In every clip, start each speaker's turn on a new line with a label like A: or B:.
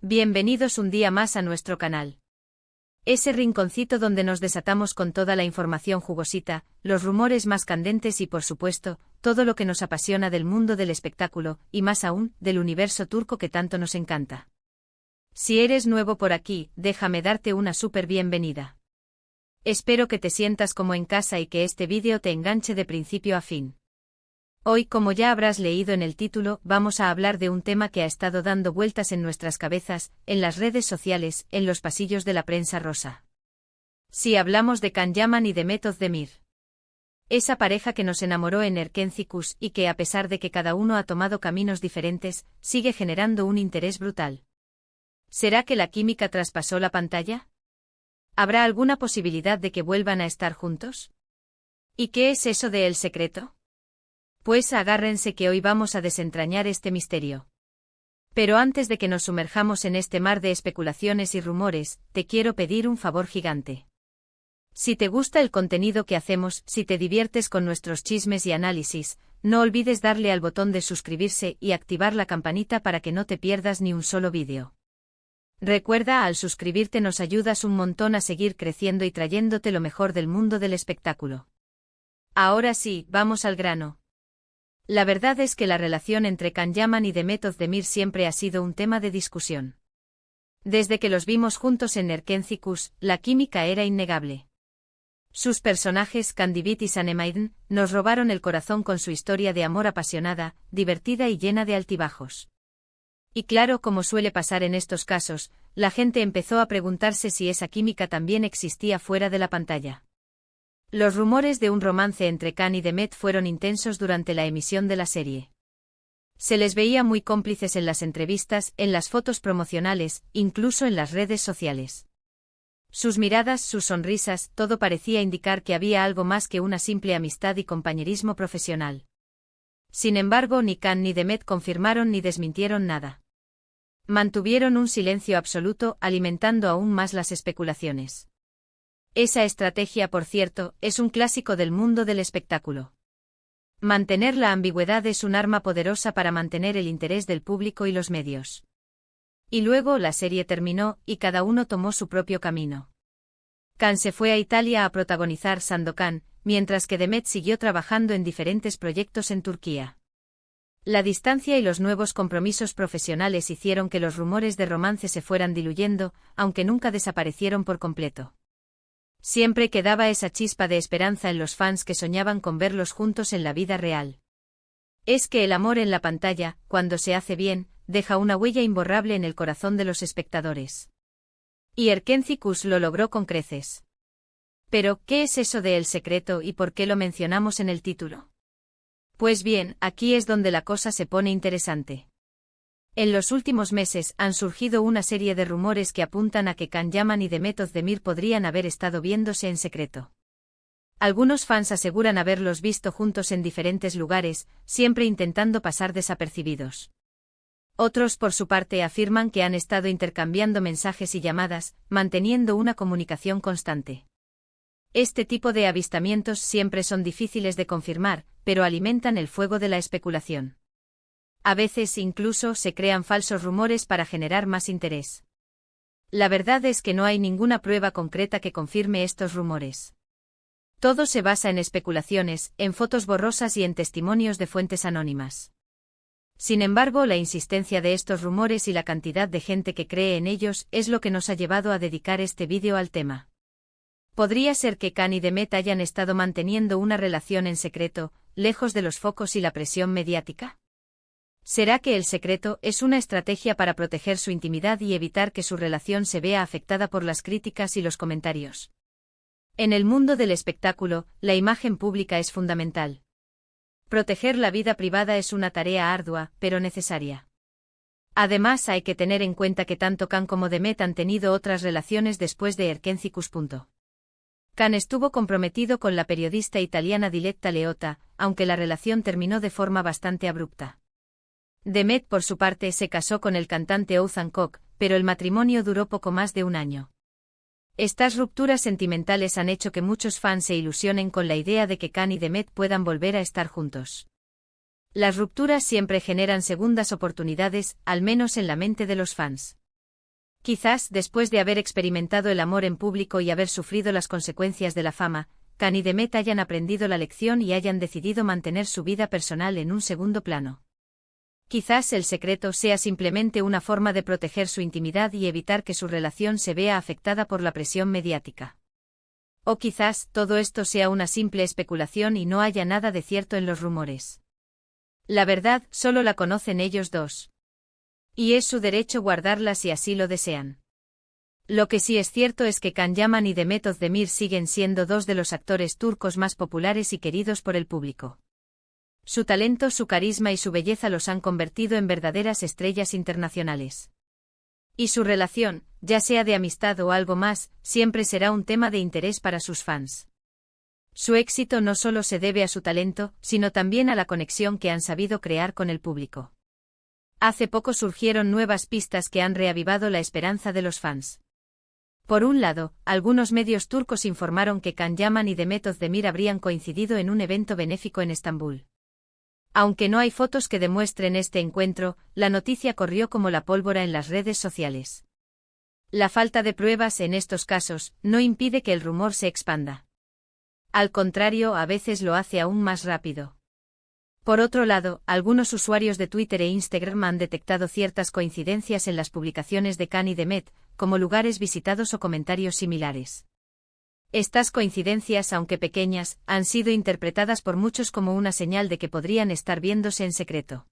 A: Bienvenidos un día más a nuestro canal. Ese rinconcito donde nos desatamos con toda la información jugosita, los rumores más candentes y por supuesto, todo lo que nos apasiona del mundo del espectáculo, y más aún, del universo turco que tanto nos encanta. Si eres nuevo por aquí, déjame darte una súper bienvenida. Espero que te sientas como en casa y que este vídeo te enganche de principio a fin. Hoy, como ya habrás leído en el título, vamos a hablar de un tema que ha estado dando vueltas en nuestras cabezas, en las redes sociales, en los pasillos de la prensa rosa. Si hablamos de Can Yaman y Demet Özdemir. Esa pareja que nos enamoró en Erkenci y que a pesar de que cada uno ha tomado caminos diferentes, sigue generando un interés brutal. ¿Será que la química traspasó la pantalla? ¿Habrá alguna posibilidad de que vuelvan a estar juntos? ¿Y qué es eso de El Secreto? Pues agárrense que hoy vamos a desentrañar este misterio. Pero antes de que nos sumerjamos en este mar de especulaciones y rumores, te quiero pedir un favor gigante. Si te gusta el contenido que hacemos, si te diviertes con nuestros chismes y análisis, no olvides darle al botón de suscribirse y activar la campanita para que no te pierdas ni un solo vídeo. Recuerda, al suscribirte nos ayudas un montón a seguir creciendo y trayéndote lo mejor del mundo del espectáculo. Ahora sí, vamos al grano. La verdad es que la relación entre Can Yaman y Demet Özdemir siempre ha sido un tema de discusión. Desde que los vimos juntos en Erkenci, la química era innegable. Sus personajes, Kandibit y Sanemaidan, nos robaron el corazón con su historia de amor apasionada, divertida y llena de altibajos. Y claro, como suele pasar en estos casos, la gente empezó a preguntarse si esa química también existía fuera de la pantalla. Los rumores de un romance entre Can y Demet fueron intensos durante la emisión de la serie. Se les veía muy cómplices en las entrevistas, en las fotos promocionales, incluso en las redes sociales. Sus miradas, sus sonrisas, todo parecía indicar que había algo más que una simple amistad y compañerismo profesional. Sin embargo, ni Can ni Demet confirmaron ni desmintieron nada. Mantuvieron un silencio absoluto, alimentando aún más las especulaciones. Esa estrategia, por cierto, es un clásico del mundo del espectáculo. Mantener la ambigüedad es un arma poderosa para mantener el interés del público y los medios. Y luego la serie terminó, y cada uno tomó su propio camino. Can se fue a Italia a protagonizar Sandokan, mientras que Demet siguió trabajando en diferentes proyectos en Turquía. La distancia y los nuevos compromisos profesionales hicieron que los rumores de romance se fueran diluyendo, aunque nunca desaparecieron por completo. Siempre quedaba esa chispa de esperanza en los fans que soñaban con verlos juntos en la vida real. Es que el amor en la pantalla, cuando se hace bien, deja una huella imborrable en el corazón de los espectadores. Y Erkenci lo logró con creces. Pero, ¿qué es eso de El Secreto y por qué lo mencionamos en el título? Pues bien, aquí es donde la cosa se pone interesante. En los últimos meses han surgido una serie de rumores que apuntan a que Can Yaman y Demet Özdemir podrían haber estado viéndose en secreto. Algunos fans aseguran haberlos visto juntos en diferentes lugares, siempre intentando pasar desapercibidos. Otros, por su parte, afirman que han estado intercambiando mensajes y llamadas, manteniendo una comunicación constante. Este tipo de avistamientos siempre son difíciles de confirmar, pero alimentan el fuego de la especulación. A veces incluso se crean falsos rumores para generar más interés. La verdad es que no hay ninguna prueba concreta que confirme estos rumores. Todo se basa en especulaciones, en fotos borrosas y en testimonios de fuentes anónimas. Sin embargo, la insistencia de estos rumores y la cantidad de gente que cree en ellos es lo que nos ha llevado a dedicar este vídeo al tema. ¿Podría ser que Can y Demet hayan estado manteniendo una relación en secreto, lejos de los focos y la presión mediática? ¿Será que El Secreto es una estrategia para proteger su intimidad y evitar que su relación se vea afectada por las críticas y los comentarios? En el mundo del espectáculo, la imagen pública es fundamental. Proteger la vida privada es una tarea ardua, pero necesaria. Además, hay que tener en cuenta que tanto Can como Demet han tenido otras relaciones después de Erkenci. Can estuvo comprometido con la periodista italiana Diletta Leotta, aunque la relación terminó de forma bastante abrupta. Demet, por su parte, se casó con el cantante Oğuzhan Koç, pero el matrimonio duró poco más de un año. Estas rupturas sentimentales han hecho que muchos fans se ilusionen con la idea de que Can y Demet puedan volver a estar juntos. Las rupturas siempre generan segundas oportunidades, al menos en la mente de los fans. Quizás, después de haber experimentado el amor en público y haber sufrido las consecuencias de la fama, Can y Demet hayan aprendido la lección y hayan decidido mantener su vida personal en un segundo plano. Quizás el secreto sea simplemente una forma de proteger su intimidad y evitar que su relación se vea afectada por la presión mediática. O quizás todo esto sea una simple especulación y no haya nada de cierto en los rumores. La verdad solo la conocen ellos dos. Y es su derecho guardarla si así lo desean. Lo que sí es cierto es que Can Yaman y Demet Özdemir siguen siendo dos de los actores turcos más populares y queridos por el público. Su talento, su carisma y su belleza los han convertido en verdaderas estrellas internacionales. Y su relación, ya sea de amistad o algo más, siempre será un tema de interés para sus fans. Su éxito no solo se debe a su talento, sino también a la conexión que han sabido crear con el público. Hace poco surgieron nuevas pistas que han reavivado la esperanza de los fans. Por un lado, algunos medios turcos informaron que Can Yaman y Demet Özdemir habrían coincidido en un evento benéfico en Estambul. Aunque no hay fotos que demuestren este encuentro, la noticia corrió como la pólvora en las redes sociales. La falta de pruebas en estos casos no impide que el rumor se expanda. Al contrario, a veces lo hace aún más rápido. Por otro lado, algunos usuarios de Twitter e Instagram han detectado ciertas coincidencias en las publicaciones de Can y Demet, como lugares visitados o comentarios similares. Estas coincidencias, aunque pequeñas, han sido interpretadas por muchos como una señal de que podrían estar viéndose en secreto.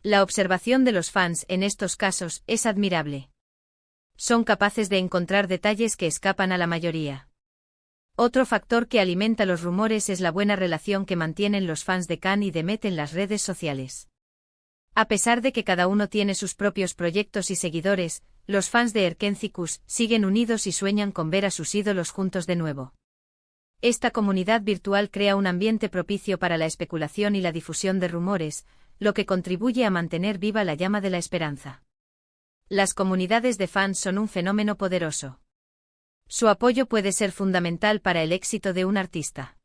A: La observación de los fans en estos casos es admirable. Son capaces de encontrar detalles que escapan a la mayoría. Otro factor que alimenta los rumores es la buena relación que mantienen los fans de Can y Demet en las redes sociales. A pesar de que cada uno tiene sus propios proyectos y seguidores, los fans de Erkenci siguen unidos y sueñan con ver a sus ídolos juntos de nuevo. Esta comunidad virtual crea un ambiente propicio para la especulación y la difusión de rumores, lo que contribuye a mantener viva la llama de la esperanza. Las comunidades de fans son un fenómeno poderoso. Su apoyo puede ser fundamental para el éxito de un artista.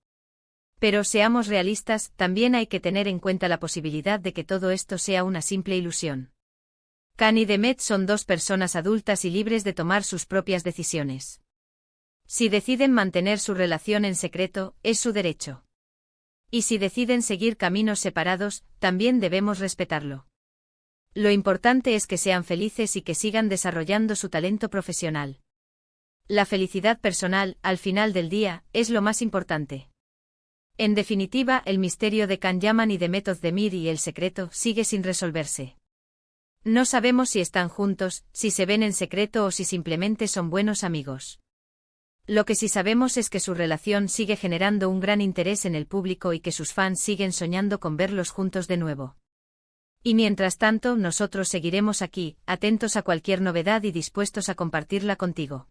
A: Pero seamos realistas, también hay que tener en cuenta la posibilidad de que todo esto sea una simple ilusión. Can y Demet son dos personas adultas y libres de tomar sus propias decisiones. Si deciden mantener su relación en secreto, es su derecho. Y si deciden seguir caminos separados, también debemos respetarlo. Lo importante es que sean felices y que sigan desarrollando su talento profesional. La felicidad personal, al final del día, es lo más importante. En definitiva, el misterio de Can Yaman y Demet Özdemir y el secreto sigue sin resolverse. No sabemos si están juntos, si se ven en secreto o si simplemente son buenos amigos. Lo que sí sabemos es que su relación sigue generando un gran interés en el público y que sus fans siguen soñando con verlos juntos de nuevo. Y mientras tanto, nosotros seguiremos aquí, atentos a cualquier novedad y dispuestos a compartirla contigo.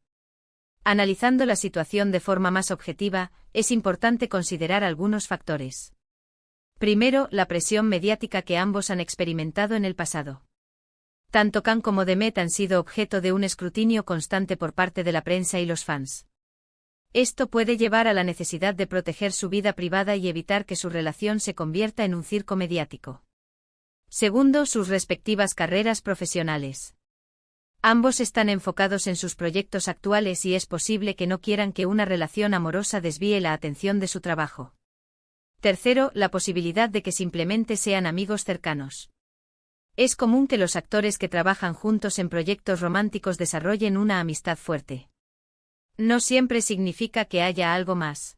A: Analizando la situación de forma más objetiva, es importante considerar algunos factores. Primero, la presión mediática que ambos han experimentado en el pasado. Tanto Can como Demet han sido objeto de un escrutinio constante por parte de la prensa y los fans. Esto puede llevar a la necesidad de proteger su vida privada y evitar que su relación se convierta en un circo mediático. Segundo, sus respectivas carreras profesionales. Ambos están enfocados en sus proyectos actuales y es posible que no quieran que una relación amorosa desvíe la atención de su trabajo. Tercero, la posibilidad de que simplemente sean amigos cercanos. Es común que los actores que trabajan juntos en proyectos románticos desarrollen una amistad fuerte. No siempre significa que haya algo más.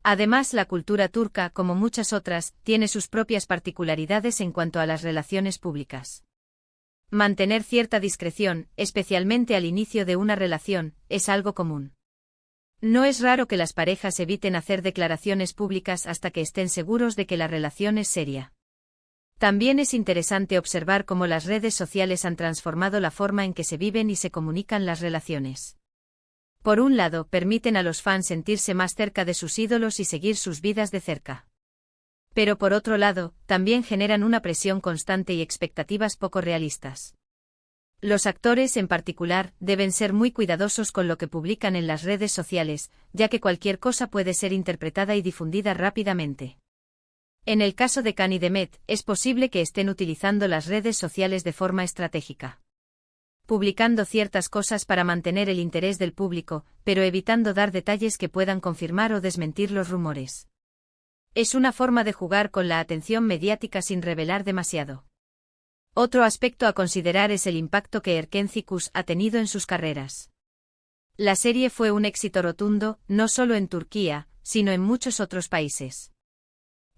A: Además, la cultura turca, como muchas otras, tiene sus propias particularidades en cuanto a las relaciones públicas. Mantener cierta discreción, especialmente al inicio de una relación, es algo común. No es raro que las parejas eviten hacer declaraciones públicas hasta que estén seguros de que la relación es seria. También es interesante observar cómo las redes sociales han transformado la forma en que se viven y se comunican las relaciones. Por un lado, permiten a los fans sentirse más cerca de sus ídolos y seguir sus vidas de cerca. Pero por otro lado, también generan una presión constante y expectativas poco realistas. Los actores, en particular, deben ser muy cuidadosos con lo que publican en las redes sociales, ya que cualquier cosa puede ser interpretada y difundida rápidamente. En el caso de Can y Demet, es posible que estén utilizando las redes sociales de forma estratégica. publicando ciertas cosas para mantener el interés del público, pero evitando dar detalles que puedan confirmar o desmentir los rumores. Es una forma de jugar con la atención mediática sin revelar demasiado. Otro aspecto a considerar es el impacto que Erkenci ha tenido en sus carreras. La serie fue un éxito rotundo, no solo en Turquía, sino en muchos otros países.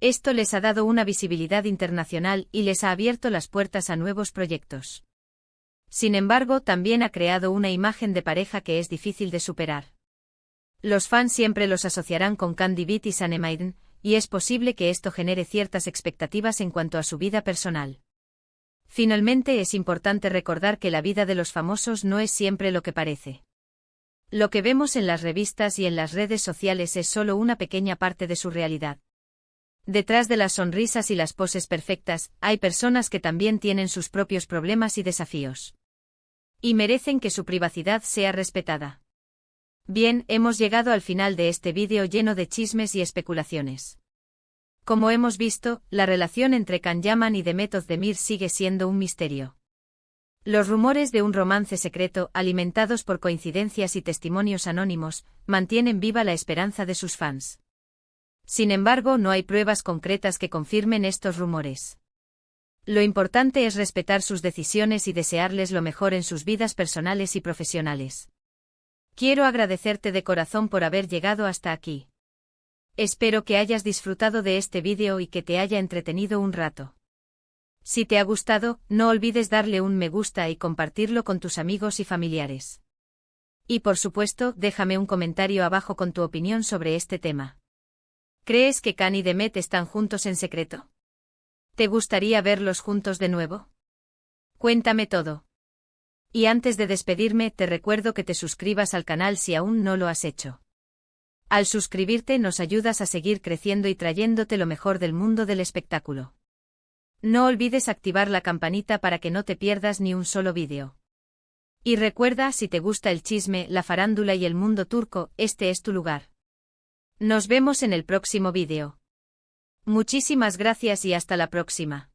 A: Esto les ha dado una visibilidad internacional y les ha abierto las puertas a nuevos proyectos. Sin embargo, también ha creado una imagen de pareja que es difícil de superar. Los fans siempre los asociarán con Candy Beat y Sanemayden, y es posible que esto genere ciertas expectativas en cuanto a su vida personal. Finalmente, es importante recordar que la vida de los famosos no es siempre lo que parece. Lo que vemos en las revistas y en las redes sociales es solo una pequeña parte de su realidad. Detrás de las sonrisas y las poses perfectas, hay personas que también tienen sus propios problemas y desafíos. Y merecen que su privacidad sea respetada. Bien, hemos llegado al final de este vídeo lleno de chismes y especulaciones. Como hemos visto, la relación entre Can Yaman y Demet Özdemir sigue siendo un misterio. Los rumores de un romance secreto, alimentados por coincidencias y testimonios anónimos, mantienen viva la esperanza de sus fans. Sin embargo, no hay pruebas concretas que confirmen estos rumores. Lo importante es respetar sus decisiones y desearles lo mejor en sus vidas personales y profesionales. Quiero agradecerte de corazón por haber llegado hasta aquí. Espero que hayas disfrutado de este vídeo y que te haya entretenido un rato. Si te ha gustado, no olvides darle un me gusta y compartirlo con tus amigos y familiares. Y por supuesto, déjame un comentario abajo con tu opinión sobre este tema. ¿Crees que Can y Demet están juntos en secreto? ¿Te gustaría verlos juntos de nuevo? Cuéntame todo. Y antes de despedirme, te recuerdo que te suscribas al canal si aún no lo has hecho. Al suscribirte nos ayudas a seguir creciendo y trayéndote lo mejor del mundo del espectáculo. No olvides activar la campanita para que no te pierdas ni un solo vídeo. Y recuerda, si te gusta el chisme, la farándula y el mundo turco, este es tu lugar. Nos vemos en el próximo vídeo. Muchísimas gracias y hasta la próxima.